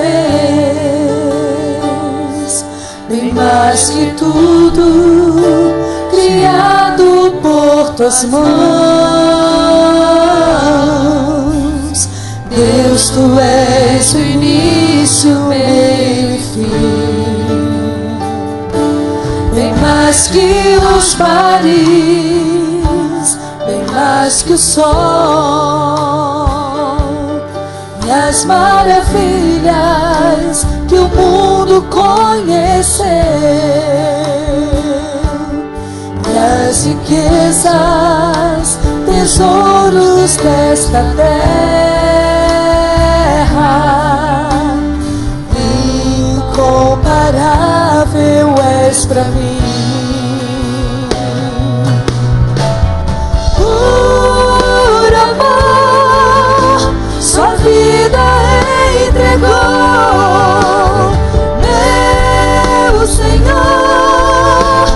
bem mais que tudo criado por tuas mãos. Deus, tu és o início, meio e fim, bem mais que os mares, bem mais que o sol e as maravilhas que o mundo conheceu, e as riquezas, tesouros desta terra. Incomparável és pra mim. Por amor, sua vida entregou, meu Senhor.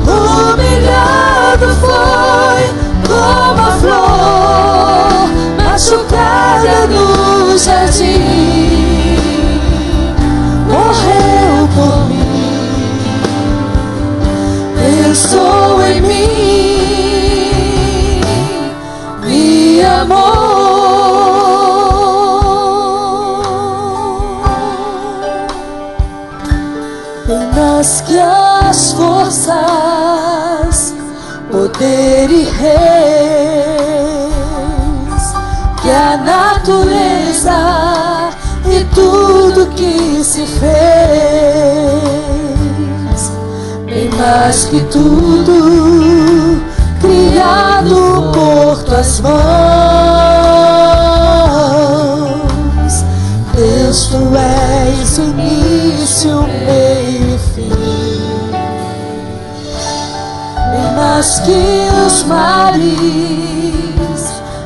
Humilhado foi como a flor machucada no jardim, morreu por mim, pensou em mim, me amou. Bem mais que as forças, poder e reis, que a natureza e tudo que se fez, bem mais que tudo criado por tuas mãos. Deus, tu és o início, meio e fim, bem mais que os mares,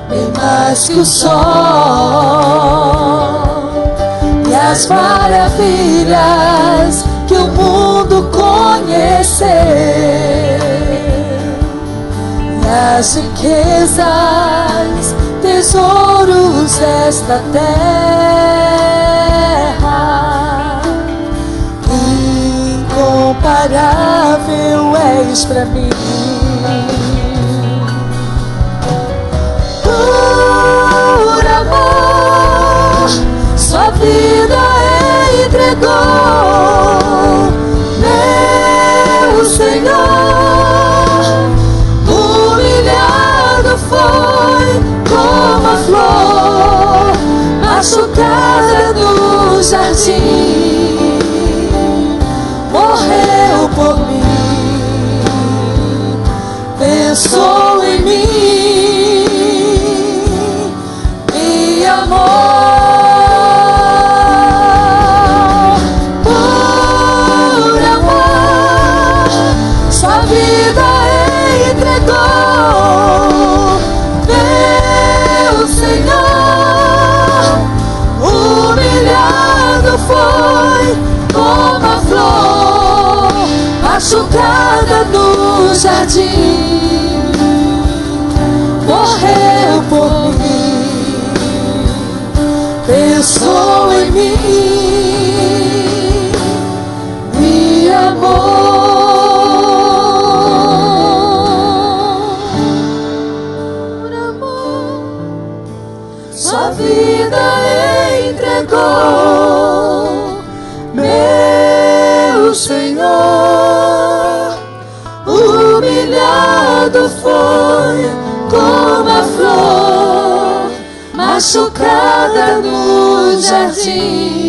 bem mais que o sol e as maravilhas que o mundo conheceu, e as riquezas, tesouros desta terra. Incomparável és pra mim. Por amor, sua vida entregou, meu Senhor. Humilhado foi como a flor machucada no jardim, morreu por mim, pensou em mim, me amou. Por amor, sua vida entregou, meu Senhor. Humilhado foi como a flor machucada no jardim, morreu por mim, pensou em mim, me amou. Por amor, sua vida entregou, meu Senhor. Humilhado foi como a flor machucada no jardim,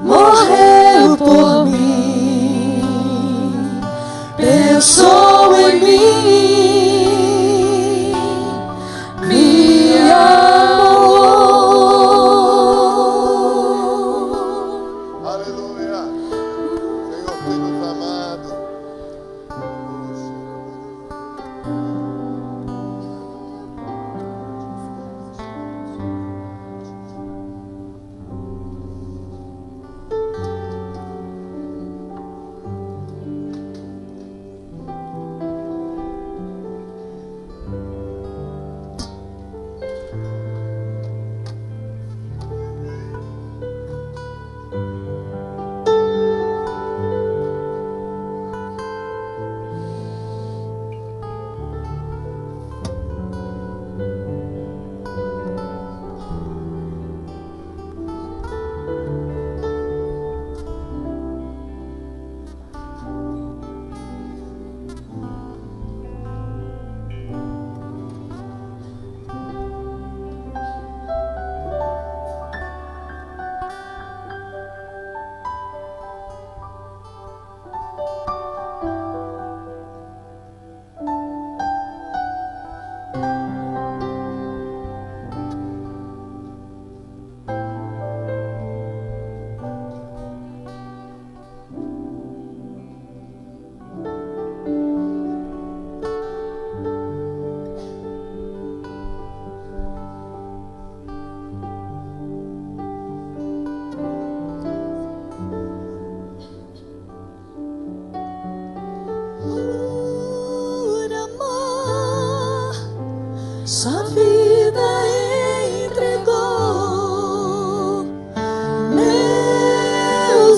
morreu por mim, pensou em mim, me amou. Aleluia. Senhor, tem nos amado.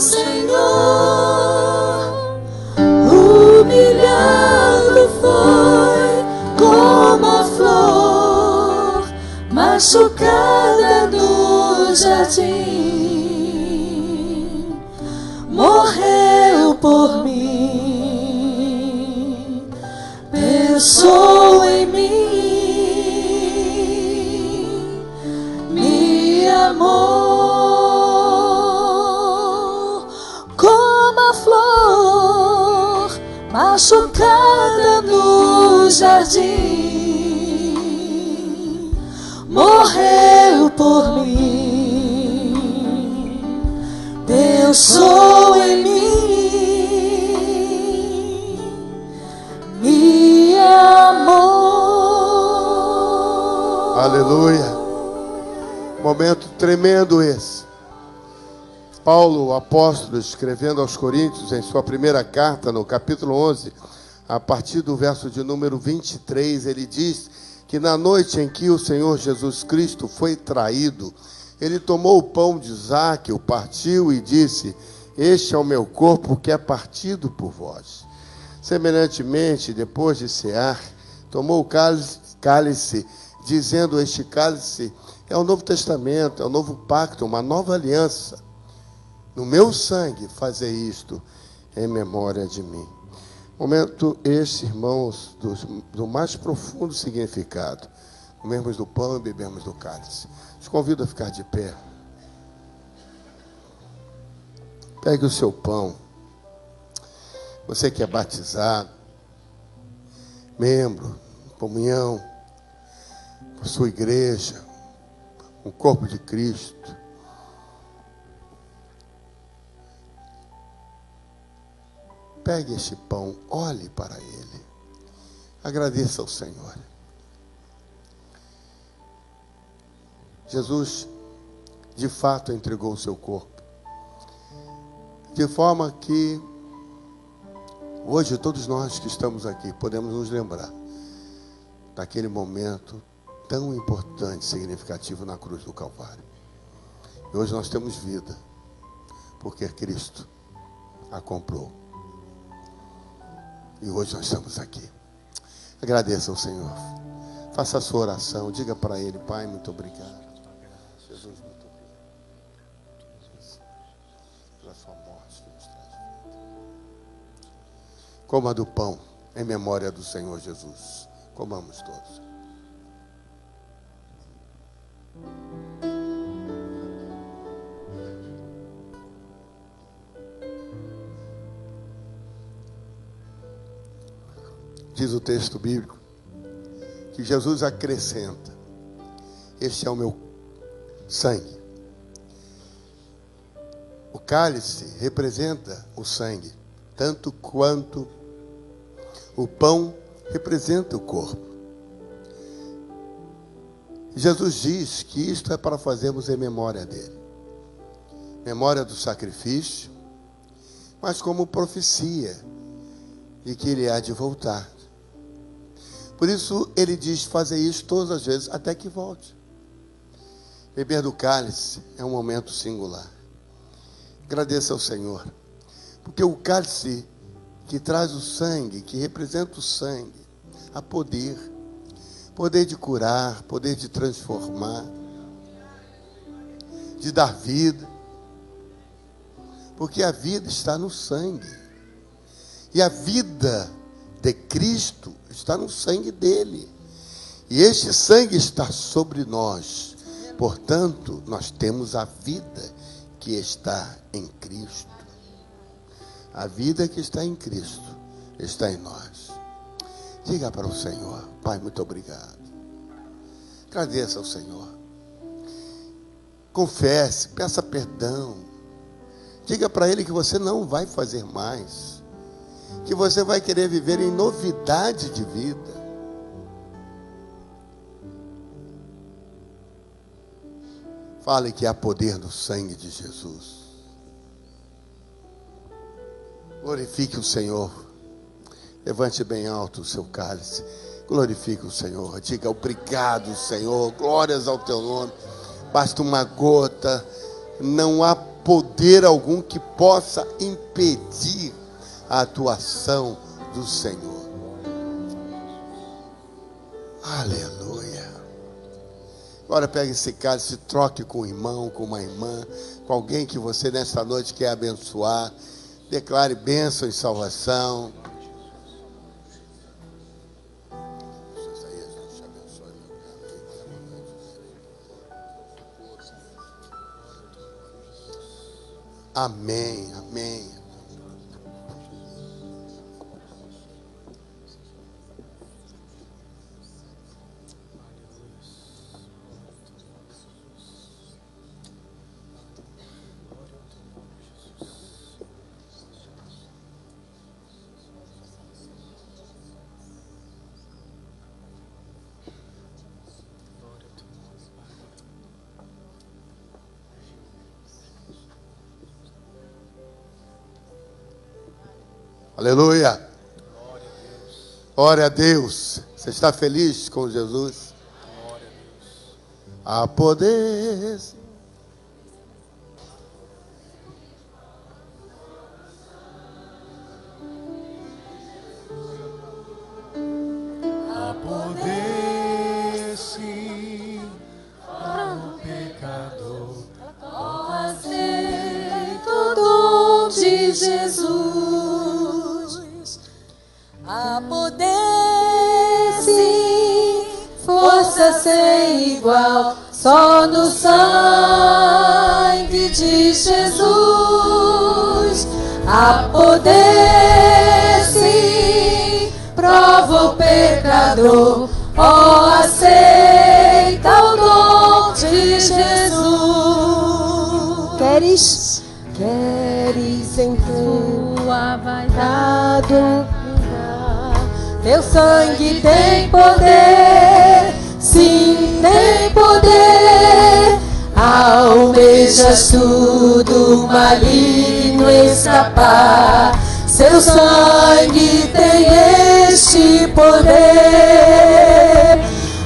Senhor, humilhado foi como a flor machucada no jardim, morreu por mim, pensou em mim, me amou como a flor machucada no jardim, morreu por mim, pensou em mim, me amou. Aleluia. Momento tremendo esse. Paulo, o apóstolo, escrevendo aos Coríntios, em sua primeira carta, no capítulo 11, a partir do verso de número 23, ele diz que na noite em que o Senhor Jesus Cristo foi traído, ele tomou o pão de Isaac, o partiu e disse: este é o meu corpo que é partido por vós. Semelhantemente, depois de cear, tomou o cálice, dizendo: este cálice é o Novo Testamento, é o novo pacto, uma nova aliança. No meu sangue fazei isto em memória de mim. Momento este, irmãos, do mais profundo significado. Comemos do pão e bebemos do cálice. Te convido a ficar de pé. Pegue o seu pão. Você que é batizado, membro, comunhão, a sua igreja, o corpo de Cristo. Pegue este pão, olhe para ele, agradeça ao Senhor. Jesus, de fato, entregou o seu corpo, de forma que hoje todos nós que estamos aqui podemos nos lembrar daquele momento tão importante, significativo na cruz do Calvário. E hoje nós temos vida, porque Cristo a comprou. E hoje nós estamos aqui. Agradeça ao Senhor. Faça a sua oração. Diga para Ele: Pai, muito obrigado. Jesus, muito obrigado. Pela sua morte que nos traz vida. Coma do pão em memória do Senhor Jesus. Comamos todos. Diz o texto bíblico que Jesus acrescenta: este é o meu sangue. O cálice representa o sangue, tanto quanto o pão representa o corpo. Jesus diz que isto é para fazermos em memória dele. Memória do sacrifício, mas como profecia de que ele há de voltar. Por isso ele diz: fazer isso todas as vezes até que volte. Beber do cálice é um momento singular. Agradeça ao Senhor, porque o cálice que traz o sangue, que representa o sangue, há poder de curar, poder de transformar, de dar vida, porque a vida está no sangue, e a vida de Cristo está no sangue dele, e este sangue está sobre nós. Portanto, nós temos a vida que está em Cristo. A vida que está em Cristo está em nós. Diga para o Senhor: Pai, muito obrigado. Agradeça ao Senhor. Confesse, peça perdão. Diga para Ele que você não vai fazer mais, que você vai querer viver em novidade de vida. Fale que há poder no sangue de Jesus. Glorifique o Senhor. Levante bem alto o seu cálice. Glorifique o Senhor. Diga: obrigado, Senhor. Glórias ao teu nome. Basta uma gota. Não há poder algum que possa impedir a atuação do Senhor. Aleluia. Agora pegue esse cálice, troque com um irmão, com uma irmã, com alguém que você nesta noite quer abençoar. Declare bênção e salvação. Amém, amém. Aleluia. Glória a Deus. Você está feliz com Jesus? Glória a Deus. Há poder. Há poder, sim, para o pecador. Aceita o dom de Jesus. Há poder, sim, força sem igual, só no sangue de Jesus. Há poder, sim, prova o pecador, ó, aceita o dom de Jesus. Queres em tua vaidade, teu sangue tem poder, sim, tem poder. Almejas tudo maligno escapar, seu sangue tem este poder.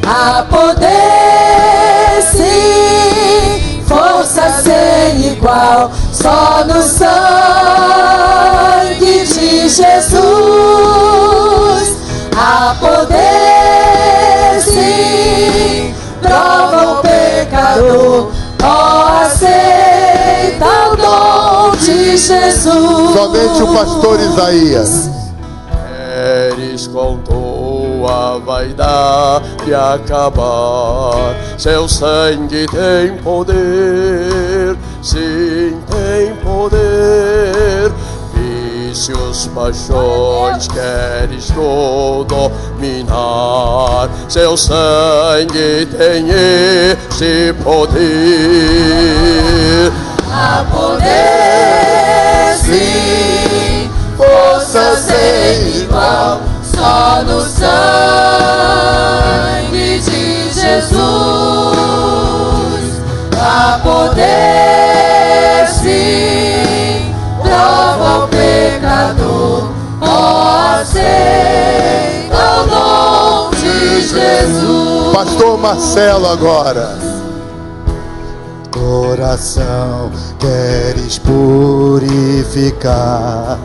Há poder, sim, força sem igual, só no sangue de Jesus. Há poder, sim, prova o pecador, ó, aceita o dom de Jesus. Somente o pastor Isaías. Queres com tua vaidade acabar, seu sangue tem poder, sim, tem poder. Vícios, paixões, queres dominar, seu sangue tem este poder. Há poder, sim, força sem igual, só no sangue de Jesus. Há poder, sim, prova o pecador, ó, aceita o dom de Jesus. Pastor Marcelo agora. Coração queres purificar,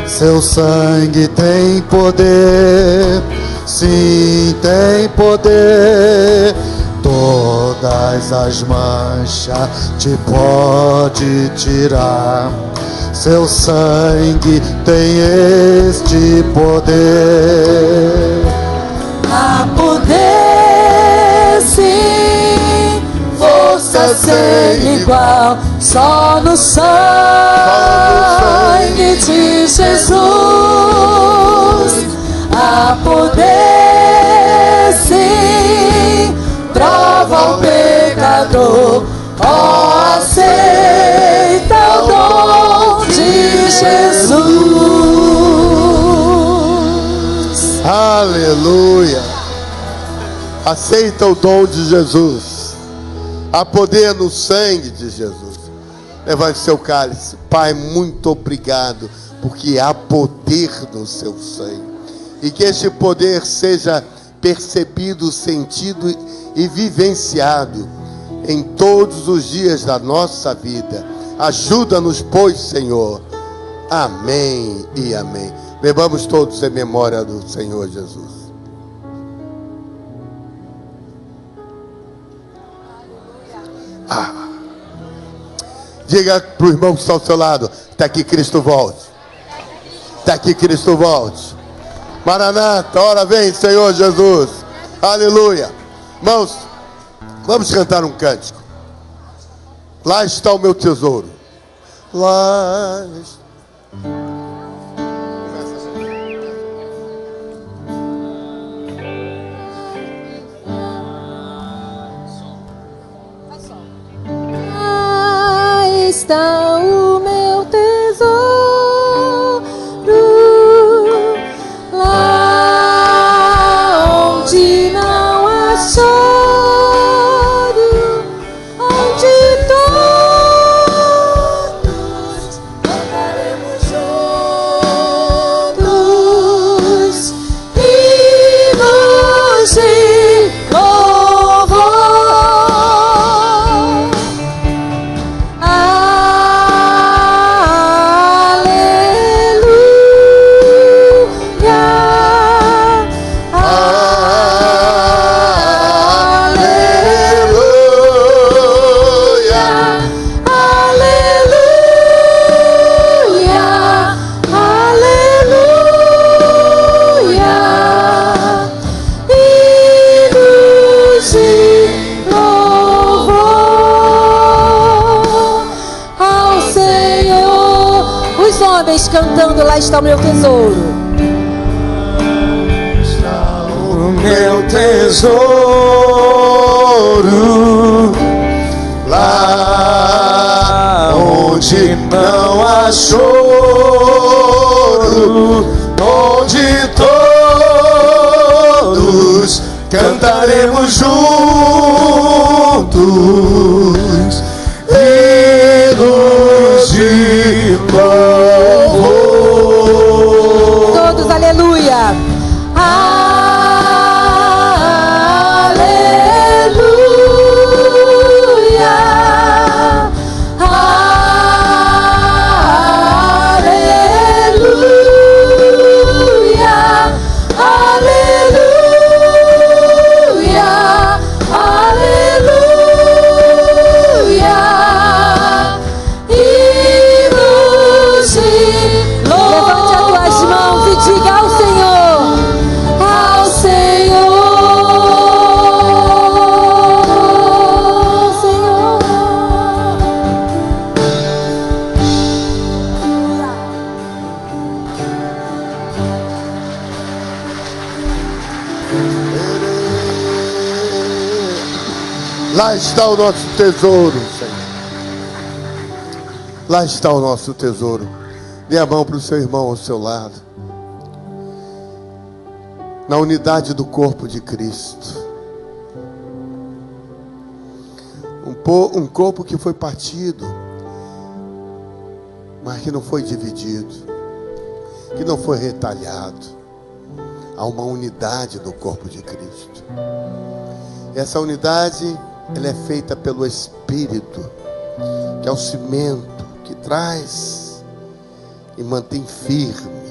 seu sangue tem poder, sim, tem poder. Todas as manchas te pode tirar, seu sangue tem este poder. Há poder, sim, força sem igual, só no sangue de Jesus. Há poder, sim, prova o pecador, ó, aceita o dom de Jesus. Aleluia. Aceita o dom de Jesus. Há poder no sangue de Jesus. Levante seu cálice. Pai, muito obrigado, porque há poder no seu sangue. E que este poder seja percebido, sentido e vivenciado em todos os dias da nossa vida. Ajuda-nos, pois, Senhor. Amém e amém. Bebamos todos em memória do Senhor Jesus. Diga para o irmão que está ao seu lado: está aqui Cristo volte. Está aqui Cristo volte. Maranata, ora vem, Senhor Jesus. Aleluia. Irmãos, vamos cantar um cântico. Lá está o meu tesouro. Lá está. Está o meu tesouro, lá onde não há choro, onde todos cantaremos juntos hinos de louvor. Cantando, lá está o meu tesouro. Está o meu tesouro, lá onde não há choro, onde todos cantaremos juntos hinos de louvor. Todos, aleluia. Lá está o nosso tesouro, Senhor. Lá está o nosso tesouro. Dê a mão para o seu irmão ao seu lado. Na unidade do corpo de Cristo. Um corpo que foi partido, mas que não foi dividido, que não foi retalhado. Há uma unidade do corpo de Cristo. Essa unidade, ela é feita pelo Espírito, que é o cimento que traz e mantém firme.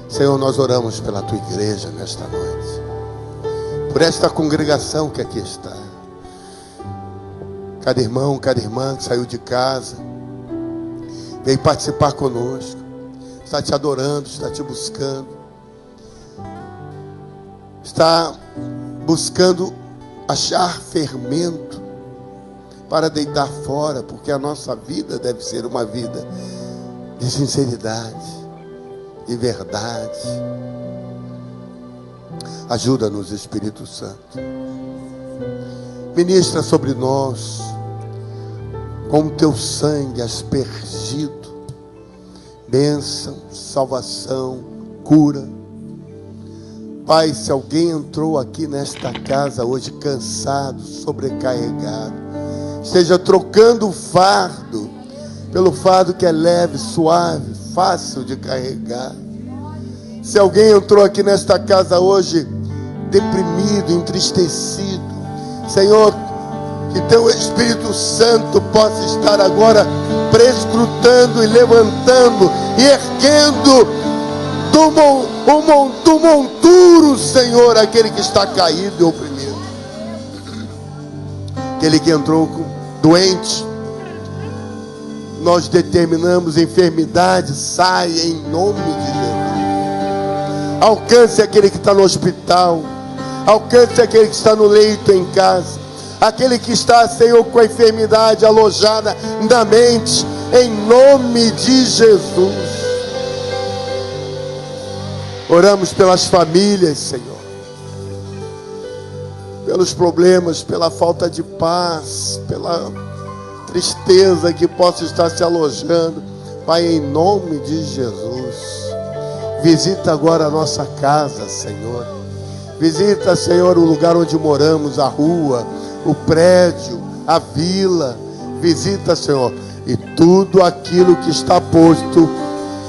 Senhor, nós oramos pela tua igreja nesta noite, por esta congregação que aqui está. Cada irmão, cada irmã que saiu de casa, veio participar conosco, está te adorando, está te buscando, está buscando achar fermento para deitar fora, porque a nossa vida deve ser uma vida de sinceridade, de verdade. Ajuda-nos, Espírito Santo. Ministra sobre nós, com o teu sangue aspergido, bênção, salvação, cura. Pai, se alguém entrou aqui nesta casa hoje cansado, sobrecarregado, esteja trocando o fardo pelo fardo que é leve, suave, fácil de carregar. Se alguém entrou aqui nesta casa hoje deprimido, entristecido, Senhor, Que teu Espírito Santo possa estar agora prescrutando e levantando e erguendo do monturo, Senhor, aquele que está caído e oprimido, aquele que entrou doente. Nós determinamos enfermidade, sai em nome de Jesus. Alcance aquele que está no hospital, alcance aquele que está no leito em casa, aquele que está, Senhor, com a enfermidade alojada na mente, em nome de Jesus. Oramos pelas famílias, Senhor, pelos problemas, pela falta de paz, pela tristeza que possa estar se alojando. Pai, em nome de Jesus, visita agora a nossa casa, Senhor. Visita, Senhor, o lugar onde moramos, a rua, o prédio, a vila. Visita, Senhor, e tudo aquilo que está posto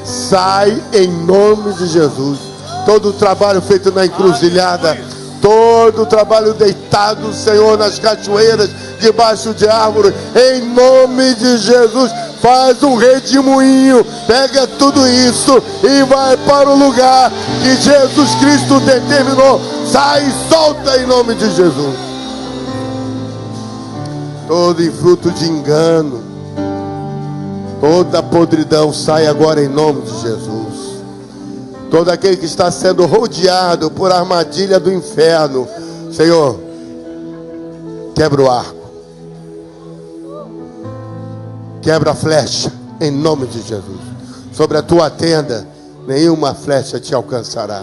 sai em nome de Jesus. Todo o trabalho feito na encruzilhada, todo o trabalho deitado, Senhor, nas cachoeiras, debaixo de árvore, em nome de Jesus, faz um redemoinho, pega tudo isso e vai para o lugar que Jesus Cristo determinou. Sai e solta em nome de Jesus. Todo fruto de engano, toda podridão sai agora em nome de Jesus. Todo aquele que está sendo rodeado por armadilha do inferno, Senhor, quebra o arco, quebra a flecha em nome de Jesus. Sobre a tua tenda nenhuma flecha te alcançará.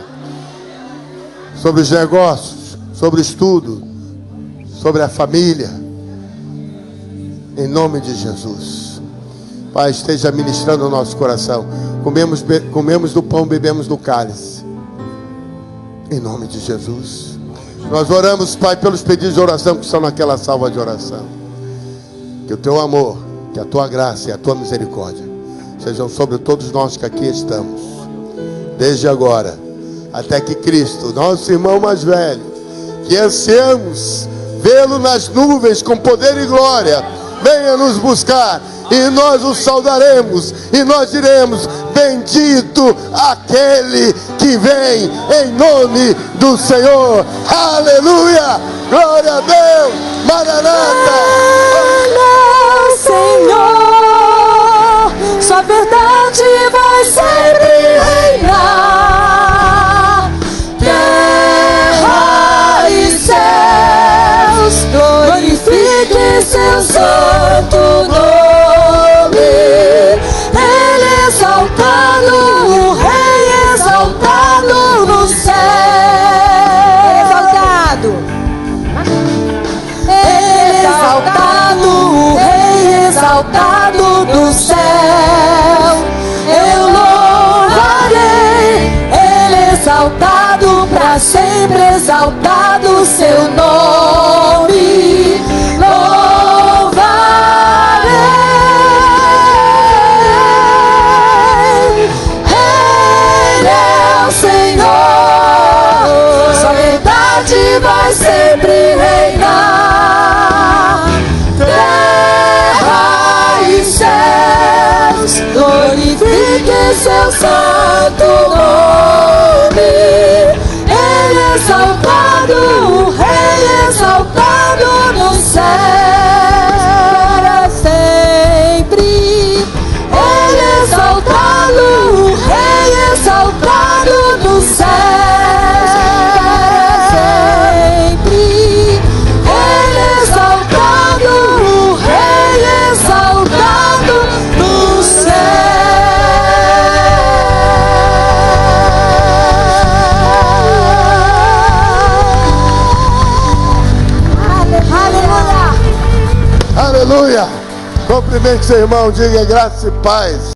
Sobre os negócios, sobre o estudo, sobre a família, em nome de Jesus. Pai, esteja ministrando o nosso coração. Comemos do pão, bebemos do cálice, em nome de Jesus. Nós oramos, Pai, pelos pedidos de oração que estão naquela salva de oração. Que o teu amor, que a tua graça e a tua misericórdia sejam sobre todos nós que aqui estamos, desde agora até que Cristo, nosso irmão mais velho, que ansiamos vê-lo nas nuvens com poder e glória, venha nos buscar, e nós o saudaremos, e nós diremos: bendito aquele que vem em nome do Senhor. Aleluia, glória a Deus, Maranata. Senhor, sua verdade vai sempre reinar. Terra e céus, glorifique seu santo nome. Ele exaltado, o Rei exaltado no céu. Exaltado. Exaltado, o Rei exaltado do céu, eu louvarei, Ele exaltado para sempre, exaltado seu nome, louvarei. Ele é o Senhor, sua verdade vai sempre reinar. Glorifique seu santo nome. Ele exaltado, o Rei exaltado no céu para sempre. Ele exaltado, o Rei exaltado no céu para sempre. Ele exaltado, o Rei exaltado no céu. Aleluia. Cumprimente seu irmão, diga graça e paz.